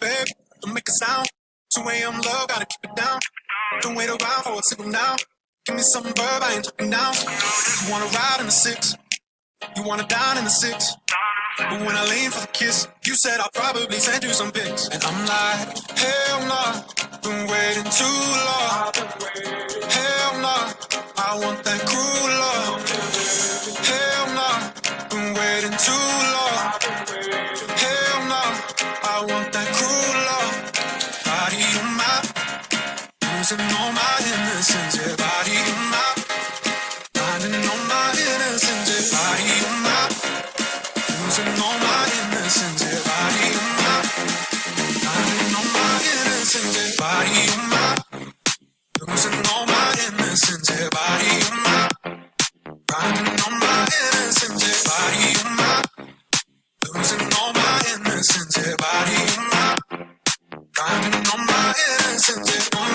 Babe, don't make a sound. 2 a.m. love, gotta keep it down. Don't wait around for a signal now. Give me some verb, I ain't talking down. You wanna ride in the six, you wanna dine in the six. But when I lean for the kiss, you said I'll probably send you some pics. And I'm like, hell nah, been waiting too long. Hell nah, I want that cruel love. Hell nah, been waiting too long. Hell nah, I want that cruel love. Body on my, losing all my innocence. Yeah, body on my, finding all my innocence. Yeah, body on my, losing all my innocence. Yeah, body on my, finding all my innocence. Yeah, body on my, losing all my innocence. Yeah, body on my, finding all my innocence. Yeah, body on my, losing all my innocence. Yeah, body on my, finding all my innocence. Yeah.